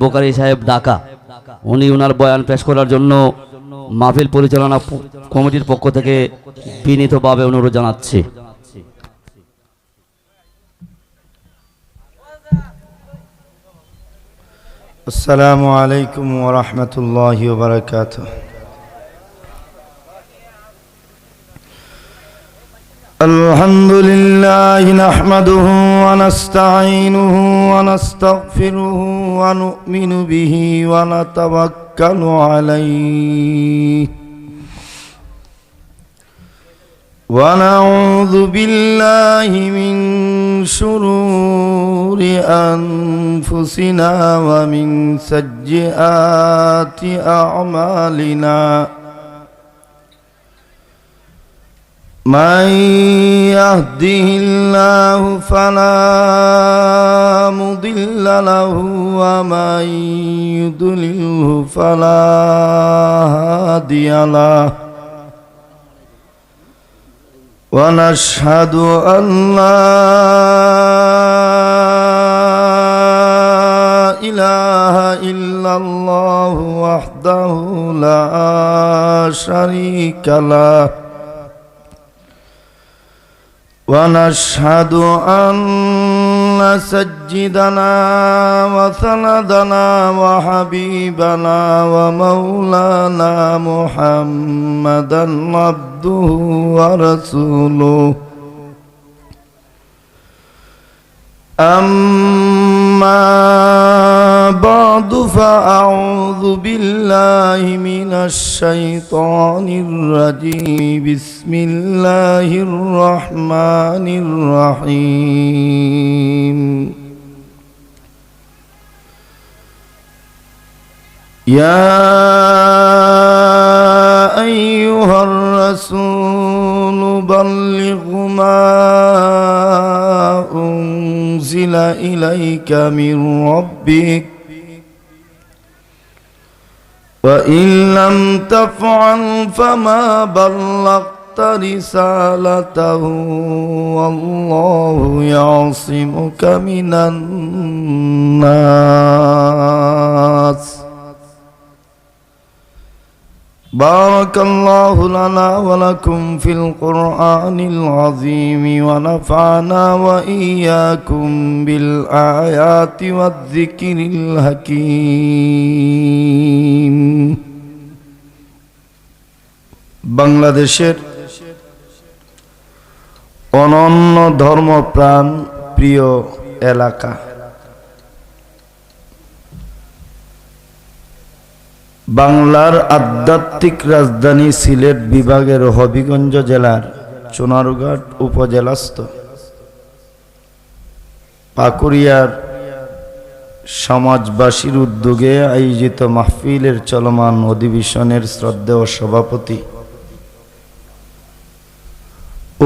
Bokary সাহেব ঢাকা, উনি ওনার বয়ান পেশ করার জন্য মাহফিল পরিচালনা কমিটির পক্ষ থেকে বিনীতভাবে অনুরোধ জানাচ্ছি। আসসালামু আলাইকুম ওয়া রাহমাতুল্লাহি ওয়া বারাকাতুহু। আলহামদুলিল্লাহি নাহমাদুহু ওয়া নাস্তাঈনুহু ওয়া নাস্তাগফিরুহু ওয়া নু'মিনু বিহি ওয়া নাতাওয়াক্কালু আলাইহি ওয়া নাউযু বিল্লাহি মিন শুরুরি আনফুসিনা ওয়া মিন সাইয়্যাতি আ'মালিনা من يهده الله فلا مضل له ومن يضلله فلا هادي له ونشهد أن لا إله إلا الله وحده لا شريك له ونشهد أن سيدنا وسندنا وحبيبنا ومولانا محمدا عبده ورسوله أما بعد فأعوذ بالله من الشيطان الرجيم بسم الله الرحمن الرحيم يا أيها الرسول بلغ ما أنزل إليك من ربك وإن لم تفعل فما بلغت رسالته والله يعصمك من الناس بارك الله لنا ولكم في القرآن العظيم ونفعنا وإياكم بالآيات والذكر الحكيم বাংলাদেশের অনন্য ধর্মপ্রাণ প্রিয় এলাকা বাংলার আধ্যাত্মিক রাজধানী সিলেট বিভাগের হবিগঞ্জ জেলার চুনারুঘাট উপজেলাস্থ পাকুড়িয়ার সমাজবাসীর উদ্যোগে আয়োজিত মাহফিলের চলমান অধিবেশনের শ্রদ্ধেয় সভাপতি,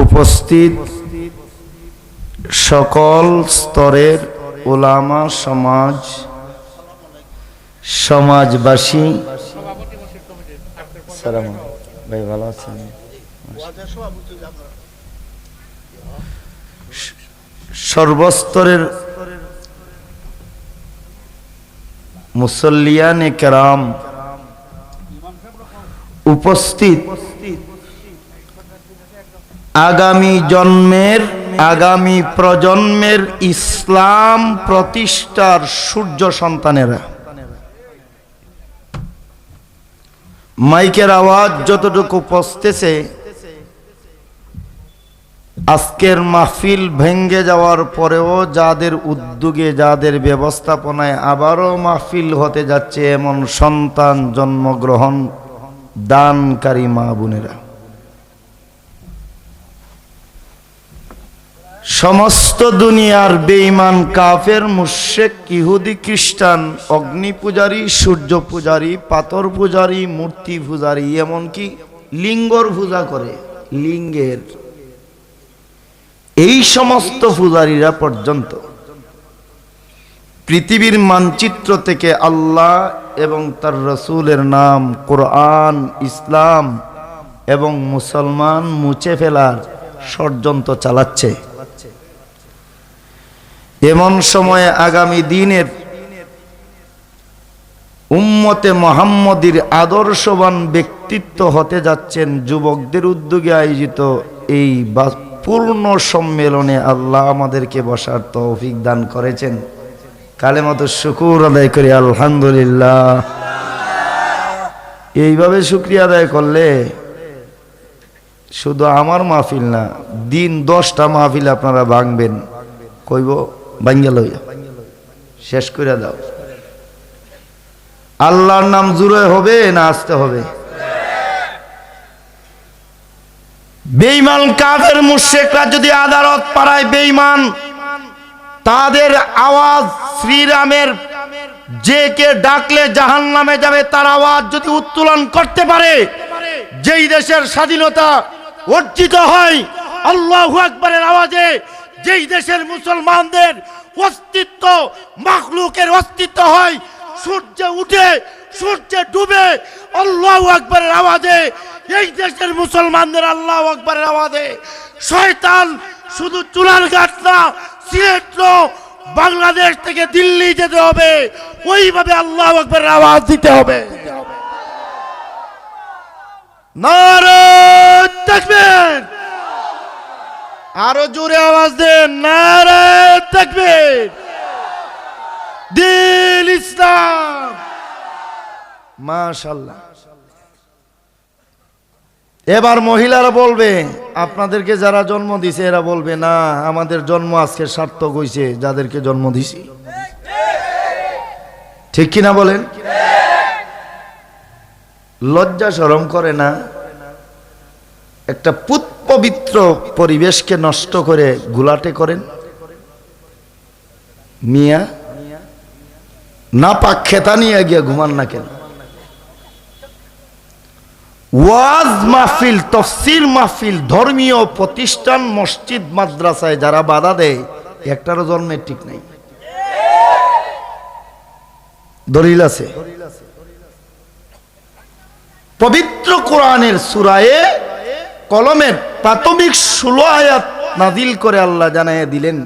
উপস্থিত সকল স্তরের উলামা সমাজ, সমাজবাসী, ভাই ভালো আছেন? সর্বস্তরের মুসল্লিয়ানে কেরাম, উপস্থিত আগামী জন্মের, আগামী প্রজন্মের ইসলাম প্রতিষ্ঠার সূর্য সন্তানেরা, মাইকের আওয়াজ যতটুকু পৌঁছতেছে, আজকের মাহফিল ভেঙ্গে যাওয়ার পরেও যাদের উদ্যোগে, যাদের ব্যবস্থাপনায় আবারও মাহফিল হতে যাচ্ছে, এমন সন্তান জন্মগ্রহণ দানকারী মা বোনেরা, সমস্ত দুনিয়ার বেঈমান কাফের মুশরিক ইহুদি খ্রিস্টান অগ্নি পূজারী, সূর্য পূজারী, পাথর পূজারী, মূর্তি পূজারী, এমনকি লিঙ্গর পূজা করে, লিঙ্গের, এই সমস্ত পূজারীরা পর্যন্ত পৃথিবীর মানচিত্র থেকে আল্লাহ এবং তার রসুলের নাম, কোরআন, ইসলাম এবং মুসলমান মুছে ফেলার ষড়যন্ত্র চালাচ্ছে। এমন সময়ে আগামী দিনের উম্মতে মুহাম্মদীর আদর্শবান ব্যক্তিত্ব হতে যাচ্ছেন যুবকদের উদ্যোগে আয়োজিত এই পূর্ণ সম্মেলনে আল্লাহ আমাদেরকে বসার তৌফিক দান করেছেন। কালেমাত শুকর আদায় করি আলহামদুলিল্লাহ। এইভাবে শুকরিয়া আদায় করলে শুধু আমার মাহফিল না, দিন 10টা মাহফিল আপনারা ভাঙবেন। কইব ভাঙ্গা লইয়া শেষ করে দাও। আল্লাহর নাম জুড়ে হবে না আসতে হবে? বেঈমান কাফের মুশরিকরা যদি আদালত পাড়ায় বেঈমান, তাদের আওয়াজ শ্রীরামের যে কে ডাকলে জাহান্নামে যাবে তার আওয়াজ যদি উত্তোলন করতে পারে, যেই দেশের স্বাধীনতা অর্জিত হয় আল্লাহু আকবারের আওয়াজে, যেই দেশের মুসলমানদের অস্তিত্ব মাখলুকের অস্তিত্ব হয়, সূর্য উঠে সূর্য ডুবে আল্লাহু আকবারের আওয়াজে, এই দেশের মুসলমানদের আল্লাহু আকবারের আওয়াজে শয়তান শুধু চুলারঘাট না, সিলেট না, বাংলাদেশ থেকে দিল্লি যেতে হবে, ওইভাবে আল্লাহু আকবারের আওয়াজ দিতে হবে। নারে তাকবীর, আরো জোরে আওয়াজ দেন, নারে তাকবীর, দিল ইসলাম। মাশাআল্লাহ। এবার মহিলারা বলবে, আপনাদেরকে যারা জন্ম দিছে এরা বলবে না আমাদের জন্ম আজকে সার্থক হইছে যাদেরকে জন্ম দিছি। ঠিক কিনা বলেন? লজ্জা শরম করে না? একটা পুত পবিত্র পরিবেশকে নষ্ট করে ঘোলাটে করেন। মিয়া না পাক খেতা নিয়ে গিয়ে ঘুমান না কেন? ওয়াজ মাহফিল, তফসির মাহফিল, ধর্মীয় প্রতিষ্ঠান, মসজিদ, মাদ্রাসায় যারা বাধা দেয় একটারও জন্মের ঠিক নাই। দলিল আছে। পবিত্র কোরআনের সূরায়ে কলমের প্রাথমিক 16 আয়াত নাজিল করে আল্লাহ জানাইয়া দিলেন,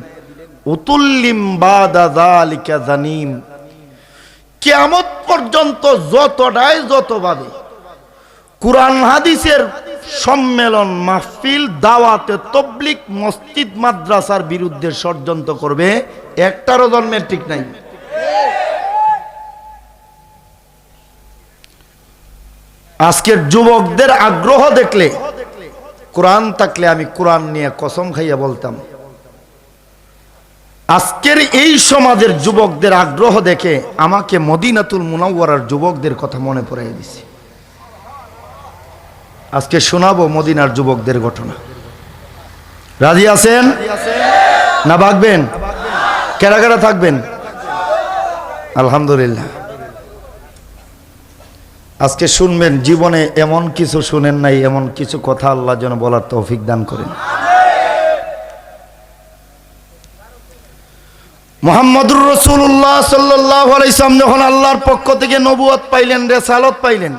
উতুল্লিম বাদা যালিকা জানিম। কিয়ামত পর্যন্ত যতভাবে কুরআন হাদিসের সম্মেলন, মাহফিল, দাওয়াতে তাবলীগ, মসজিদ, মাদ্রাসার বিরুদ্ধে ষড়যন্ত্র করবে, একটারও জন্মের ঠিক নাই। আজকের যুবকদের আগ্রহ দেখলে, কোরআন থাকলে আমি কোরআন নিয়ে কসম খাইয়া বলতাম, আজকের এই সমাজের যুবকদের আগ্রহ দেখে আমাকে মদিনাতুল মুনাওয়ারার যুবকদের কথা মনে পড়ে দিছে। আজকে শোনাবো মদিনার যুবকদের ঘটনা। রাজি আছেন না? ভাগবেন? কেরা কেরা থাকবেন? আলহামদুলিল্লাহ। আজকে শুনবেন, জীবনে এমন কিছু শুনেন নাই, এমন কিছু কথা আল্লাহ যেন বলার তৌফিক দান করেন। মুহাম্মদুর রাসূলুল্লাহ সাল্লাল্লাহু আলাইহি ওয়াসাল্লাম যখন আল্লাহর পক্ষ থেকে নবুয়ত পাইলেন, রিসালাত পাইলেন,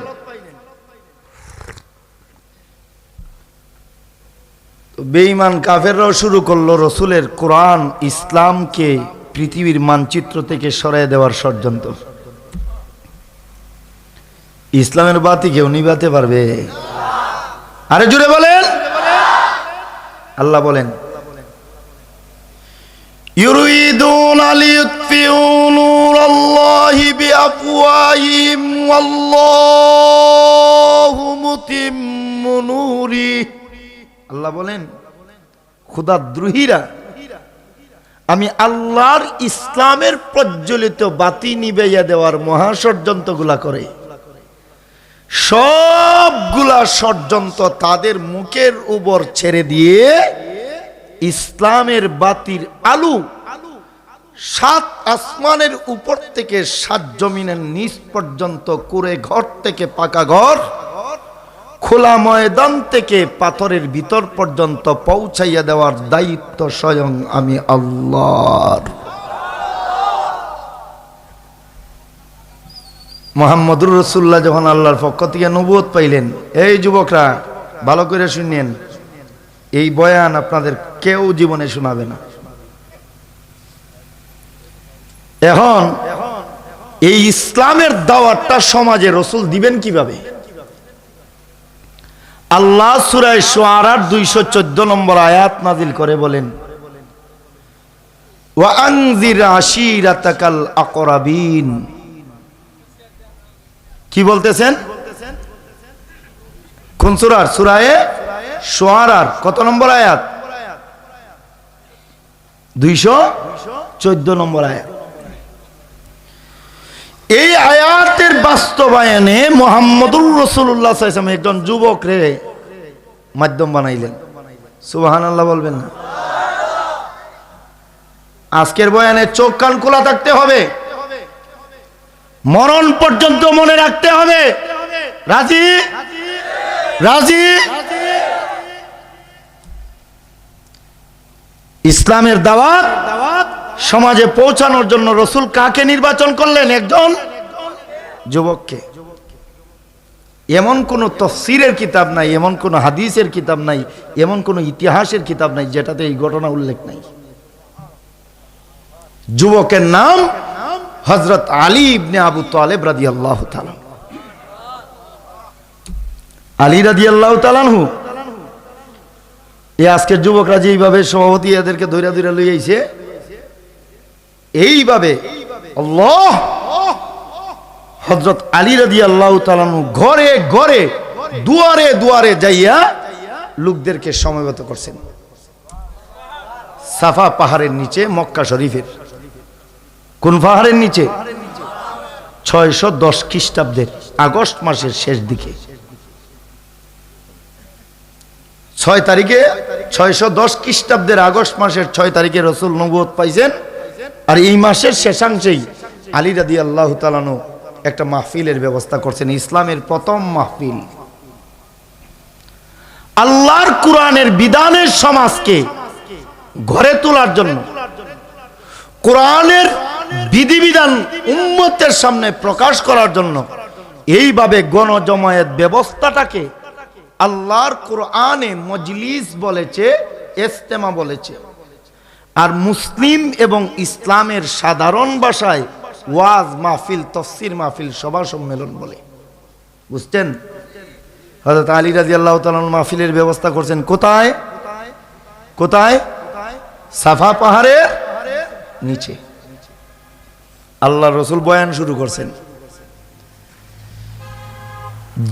বেঈমান কাফেররাও শুরু করলো রসুলের কোরআন, ইসলামকে পৃথিবীর মানচিত্র থেকে সরিয়ে দেওয়ার ষড়যন্ত্র। ইসলামের বাতি কেউ নিভাতে পারবে? আরে জুড়ে বলেন। আল্লাহ বলেন, ইউরিদুনা লিইউতফিউ নূরাল্লাহি বিআফওয়াহিহিম ওয়াল্লাহু মুতিম্মু নূরিহি। আল্লাহ বলেন, খোদাদ্রোহীরা আমি আল্লাহর ইসলামের প্রজ্বলিত বাতি নিভাইয়া দেওয়ার মহা ষড়যন্ত্রগুলা করে, সবগুলা ষড়যন্ত্র তাদের মুখের উপর ছেড়ে দিয়ে ইসলামের বাতির আলো 7 আসমানের উপর থেকে 7 জমিনের নিচ পর্যন্ত, কুঁড়ে ঘর থেকে পাকা ঘর, খোলা ময়দান থেকে পাথরের ভিতর পর্যন্ত পৌঁছাইয়া দেওয়ার দায়িত্ব স্বয়ং আমি আল্লাহর। মুহাম্মদুর রাসূলুল্লাহ যখন আল্লাহর পক্ষ থেকে নবুয়ত পাইলেন, এই যুবকরা ভালো করে শুনেন, এই বয়ান আপনাদের কেউ জীবনে শোনাবে না। এখন এই ইসলামের দাওয়াতটা সমাজে রাসূল দিবেন কিভাবে? আল্লাহ সূরা শুআরার 214 নম্বর আয়াত নাযিল করে বলেন, ওয়া আনজির আশীরাতাকাল আকরাবিন। কি বলতেছেন? কোন সূরার? সূরায়ে শুআরার কত নম্বর আয়াত? 214 নম্বর আয়াত। এই আয়াতের বাস্তবায়নে মুহাম্মদুর রাসূলুল্লাহ সাল্লাল্লাহু আলাইহি ওয়াসাল্লাম একজন যুবকরে মাধ্যম বানাইলেন। সুবহানাল্লাহ বলবেন না? আজকের বয়ানে চোখ কান খোলা থাকতে হবে, মরণ পর্যন্ত মনে রাখতে হবে। রাজি? রাজি? ইসলামের দাওয়াত সমাজে পৌঁছানোর জন্য রাসূল কাকে নির্বাচন করলেন? একজন যুবককে। এমন কোন তাফসীরের কিতাব নাই, এমন কোন হাদিসের কিতাব নাই, এমন কোন ইতিহাসের কিতাব নাই যেটাতে এই ঘটনা উল্লেখ নাই। যুবকের নাম হযরত আলী ইবনে আবু তালেব রাদিয়াল্লাহু তাআলা। আলী রাদিয়াল্লাহু তাআলা আনহু। এই আজকের যুবকরা যেইভাবে সভাপতি এদেরকে ধইরা ধইরা লই আইছে, এইভাবে আল্লাহ হযরত আলী রাদিয়াল্লাহু তাআলা আনহু ঘরে ঘরে দুয়ারে দুয়ারে যাইয়া লোকদেরকে সমবেত করছেন। সাফা পাহাড়ের নিচে মক্কা শরীফের। কোন পাহাড়ের নিচে? 610 খ্রিস্টাব্দের আগস্ট মাসের শেষ দিকে 6 তারিখে 610 খ্রিস্টাব্দের আগস্ট মাসের 6 তারিখে রাসূল নবুয়ত পাইছেন। আর এই মাসের শেষাংশেই আলী রাদিয়াল্লাহু তাআলা আনহু একটা মাহফিলের ব্যবস্থা করছেন, ইসলামের প্রথম মাহফিল। আল্লাহর কোরআনের বিধানের সমাজকে ঘরে তোলার জন্য, কোরআনের বিধিবিধান উম্মতের সামনে প্রকাশ করার জন্য এইভাবে গণজমায়েত ব্যবস্থাটাকে আল্লাহর কোরআনে মজলিস বলেছে, ইজতেমা বলেছে। আর মুসলিম এবং ইসলামের সাধারণ ভাষায় ওয়াজ মাহফিল, তাফসীর মাহফিল, সভা সম্মেলন বলে। বুঝছেন? হযরত আলী রাদিয়াল্লাহু তাআলা মাহফিলের ব্যবস্থা করছেন কোথায়? কোথায়? সাফা পাহাড়ের নিচে। আল্লাহর রাসূল বয়ান শুরু করছেন।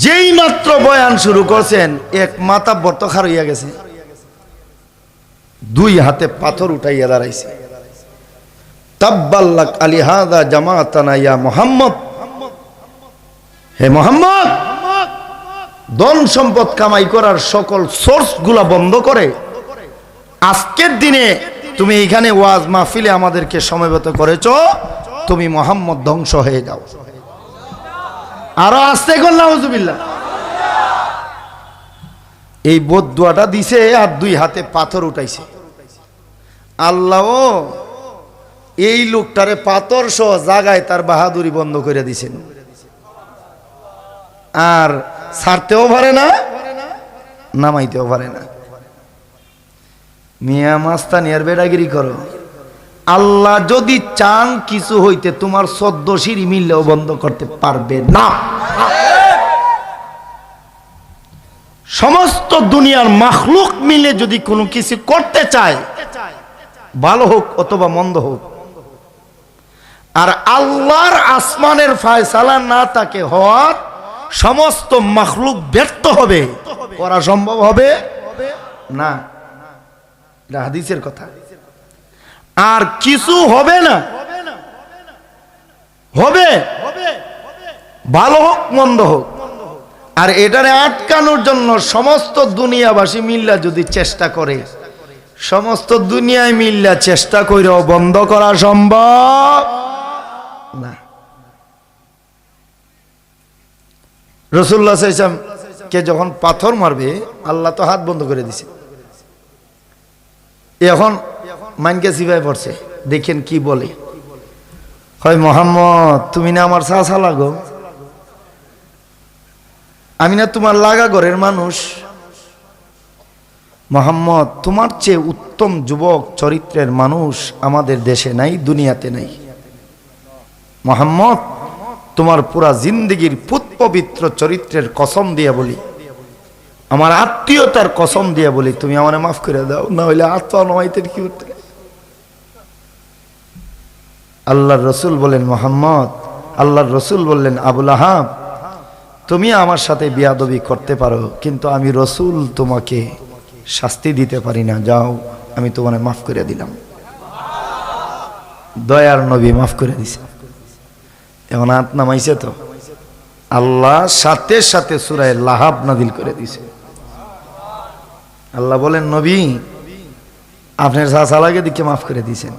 যেই মাত্র বয়ান শুরু করছেন, এক মাতাব্বর তো খার হইয়া গেছে, 2 হাতে পাথর উঠাইয়া দাঁড়াইছে। তাব্বাল্লাক আলী হাযা জামাতানা ইয়া মুহাম্মদ। হে মুহাম্মদ, ধন সম্পদ কামাই করার সকল সোর্স গুলা বন্ধ করে আজকের দিনে তুমি এইখানে ওয়াজ মাহফিলে আমাদেরকে সমবেত করেছো, তুমি মুহাম্মদ ধ্বংস হয়ে যাও। আরো আস্তে করলাম নাউজুবিল্লাহ। এই বদদুয়াটা দিছে আর 2 হাতে পাথর উঠাইছে। আল্লাহ এই লোকটারে পাথর সহ জাগায় তার বাহাদুরি বন্ধ করে দিছেন। আর ছাড়তেও পারে না, নামাইতেও পারে না। মিয়া মাস্তানিয়ার বেড়াগিরি করো। আল্লাহ যদি চান কিছু হইতে তোমার 14 সিঁড়ি মিললেও বন্ধ করতে পারবে না। সমস্ত দুনিয়ার মাখলুক মিলে যদি কোনো কিছু করতে চায়, ভালো হোক অথবা মন্দ হোক, আর আল্লাহর আসমানের ফয়সালা না থাকে হওয়ার, সমস্ত মাখলুক ব্যর্থ হবে। করা সম্ভব হবে না, এটা হাদিসের কথা। আর কিছু হবে না, হবে ভালো হোক মন্দ হোক। আর এটারে আটকানোর জন্য সমস্ত দুনিয়াবাসী মিল্লা যদি চেষ্টা করে, সমস্ত দুনিয়ায় মিল্লা চেষ্টা করেও বন্ধ করা সম্ভব না। রাসূলুল্লাহ সাল্লাল্লাহু আলাইহি ওয়াসাল্লাম কে যখন পাথর মারবে, আল্লাহ তো হাত বন্ধ করে দিছে। এখন মাইনকে সিপাই পড়ছে, দেখেন কি বলে। হয় মুহাম্মদ, তুমি না আমার চাচা লাগো, আমি না তোমার লাগা ঘরের মানুষ। মুহাম্মদ, তোমার চেয়ে উত্তম যুবক চরিত্রের মানুষ আমাদের দেশে নাই, দুনিয়াতে নাই। মোহাম্মদ, তোমার পুরা জিন্দগির পুত পবিত্র চরিত্রের কসম দিয়ে বলি, আমার আত্মীয়তার কসম দিয়ে বলি, তুমি আমারে মাফ করে দাও, না হইলে আত্মা নয়তের কি করতে। আল্লাহর রসুল বলেন মোহাম্মদ, আল্লাহর রসুল বললেন আবুল আহাব, তুমি আমার সাথে বিয়াদবি করতে পারো, কিন্তু আমি রসুল তোমাকে শাস্তি দিতে পারি না, যাও আমি তোমারে মাফ করে দিলাম। দয়ার নবী মাফ করে দিছে। এখন হাত নামাইছে তো, আল্লাহ সাথে সাথে সূরা লাহাব নাযিল করে দিছে। আল্লাহ বলেন নবী, আপনার চাচালাকে দিকে মাফ করে দিয়েছেন,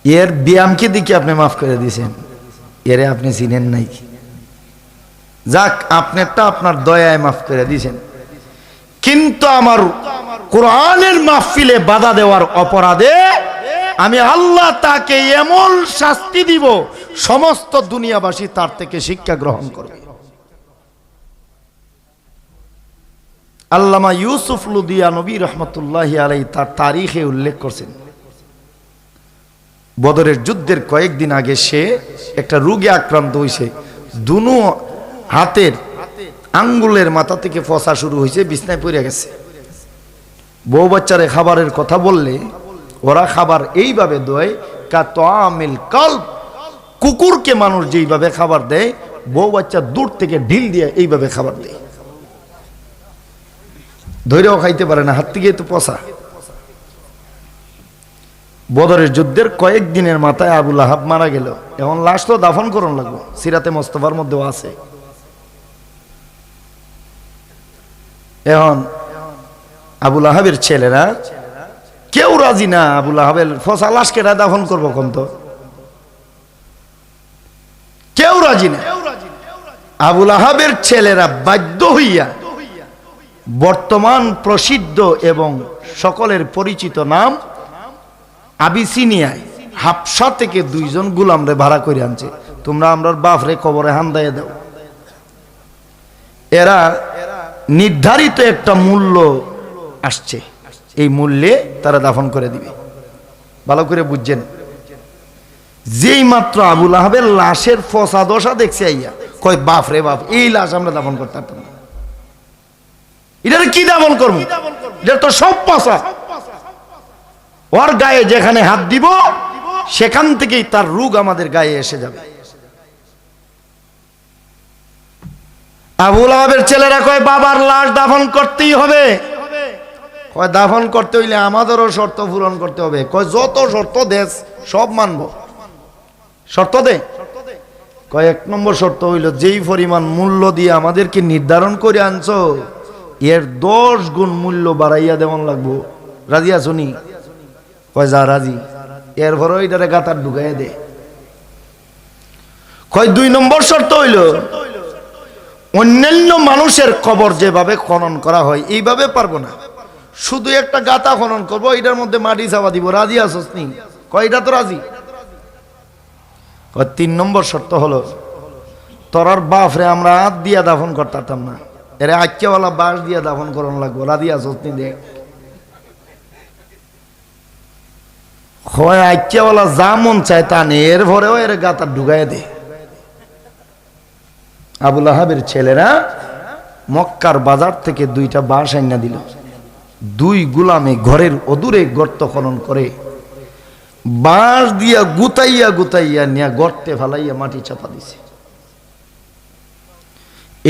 এর ব্যায়ামকে দিকে আপনি মাফ করে দিয়েছেন, এরে আপনি চিনেন নাই। যাক, আপনারটা আপনার দয়ায় মাফ করে দিয়েছেন, কিন্তু আমার কোরআনের মাহফিলে বাধা দেওয়ার অপরাধে আমি আল্লাহ তাকে এমন শাস্তি দিব, সমস্ত দুনিয়াবাসী তার থেকে শিক্ষা গ্রহণ করবে। আল্লামা ইউসুফ লুদিয়ানবী রহমতুল্লাহি আলাইহি তার তারিখে উল্লেখ করছেন, বদরের যুদ্ধের কয়েকদিন আগে সে একটা রোগে আক্রান্ত হয়েছে, দুনো হাতের আঙ্গুলের মাথা থেকে ফসা শুরু হয়েছে, বিছনায় পড়ে গেছে। বউ বাচ্চারে খাবারের কথা বললে ওরা খাবার এইভাবে দেয়, কাতামিল কলব, কুকুরকে মানুষ যেইভাবে খাবার দেয়, বউ বাচ্চা দূর থেকে ঢিল দিয়ে এইভাবে খাবার দেয়, ধৈর্যও খাইতে পারে না, হাত থেকে তো পচা। বদরের যুদ্ধের কয়েকদিনের মাথায় আবুল আহাব মারা গেল। এখন লাশ তো দাফন করুন লাগলো, সিরাতে মোস্তফার মধ্যেও আছে। এখন আবুল আহাবের ছেলেরা কেউ রাজি না, আবুল আহাবের ফসা লাশ কেটে দাফন করবো কোন, তো কেউ রাজি না। আবুল আহাবের ছেলেরা বাধ্য হইয়া বর্তমান প্রসিদ্ধ এবং সকলের পরিচিত নাম আবিসিনিয়ায় হাবশা থেকে 2 জন গোলামরে ভাড়া করে আনছে, তোমরা আমরার বাপরে কবরে হান্দাইয়া দাও। এরা নির্ধারিত একটা মূল্য আসছে, এই মূল্যে তারা দাফন করে দিবে। ভালো করে বুঝছেন, যেই মাত্র আবুল আহাবের লাশের ফসা দশা দেখছে আইয়া কয় বাপ রে বাপ, এই লাশ আমরা দাফন করতে পারতাম না, এটা কি দাফন করবো, এটা তো সব পচা। ওর গায়ে যেখানে হাত দিব সেখান থেকেই তার রোগ আমাদের গায়ে এসে যাবে। আবুল আহাবের ছেলেরা কয় বাবার লাশ দাফন করতেই হবে। কয় দাফন করতে হইলে আমাদেরও শর্ত পূরণ করতে হবে। কয় যত শর্ত দেশ সব মানব। শর্ত দে। কয় 1 নম্বর শর্ত হইল, যেই পরিমাণ মূল্য দিয়ে আমাদেরকে নির্ধারণ করে আনছো এর 10 গুণ মূল্য বাড়াইয়া দেওয়ান লাগবো, রাজি আছো নি? কয় যা রাজি। এরপরে এটারে গাতার ঢুকাইয়া দে। কয় 2 নম্বর শর্ত হইল, অন্যান্য মানুষের কবর যেভাবে খনন করা হয় এইভাবে পারবো না, শুধু একটা গাতা খনন করবো, এটার মধ্যে মাটি চাপা দিব, রাজি আছোস নি? কয় এটা তো রাজি। কয় 3 নম্বর শর্ত হলো, তোরার বাপরে আমরা হাত দিয়া দাফন করতাম না, এর আক্কেওয়ালা বাঁশ দিয়া দাফন করন লাগবো, রাজি আছোস নি? দেখ, হয় আক্কেওয়ালা যা মন চায় তা নেই, এর ভরেও এর গাতা ঢুকাই দে। আবুল আহাবের ছেলেরা মক্কার বাজার থেকে 2টা বাঁশ আইনা দিল। 2 গোলামে ঘরের অদূরে গর্ত খনন করে বাঁশ দিয়া গুতাইয়া গুতাইয়া নিয়া গর্তে ফেলাইয়া মাটি চাপা দিছে।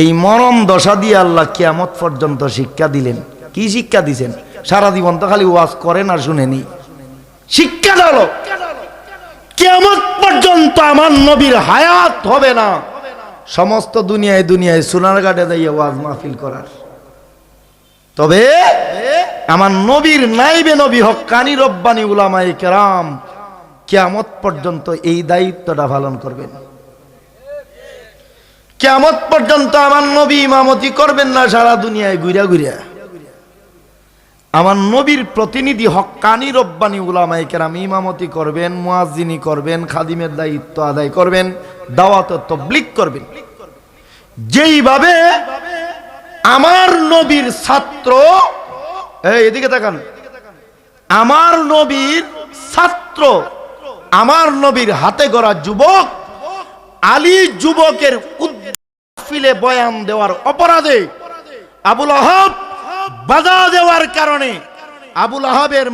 এই মরণ দশা দিয়ে আল্লাহ কিয়ামত পর্যন্ত শিক্ষা দিলেন। কি শিক্ষা দিছেন? সারা জীবন তো খালি ওয়াজ করেন আর শুনেনি, শিক্ষা দিল কিয়ামত পর্যন্ত আমার নবীর হায়াত হবে না সমস্ত দুনিয়ায় দুনিয়ায় সোনার ঘাটে যাইয়া ওয়াজ মাহফিল করার, তবে আমার নবীর নাইবে নবী হক্কানি রব্বানি উলামায়ে কেরাম কিয়ামত পর্যন্ত এই দায়িত্বটা পালন করবেন। কিয়ামত পর্যন্ত আমার নবী ইমামতি করবেন না সারা দুনিয়ায় ঘুরা ঘুরা, আমার নবীর প্রতিনিধি হক্কানি রব্বানি উলামায়ে কেরাম ইমামতি করবেন, মুয়াজ্জিনি করবেন, খাদিমের দায়িত্ব আদায় করবেন, দাওয়াত ও তাবলীগ করবেন। যেইভাবে আমার নবীর ছাত্র, এদিকে তাকান, আমার নবীর ছাত্র আমার নবীর হাতে গড়া যুবক আলী যুবকের উদ্দিলে বয়ান দেওয়ার অপরাধে আবুল আহাব বাধা দেওয়ার কারণে আবুল আহাবের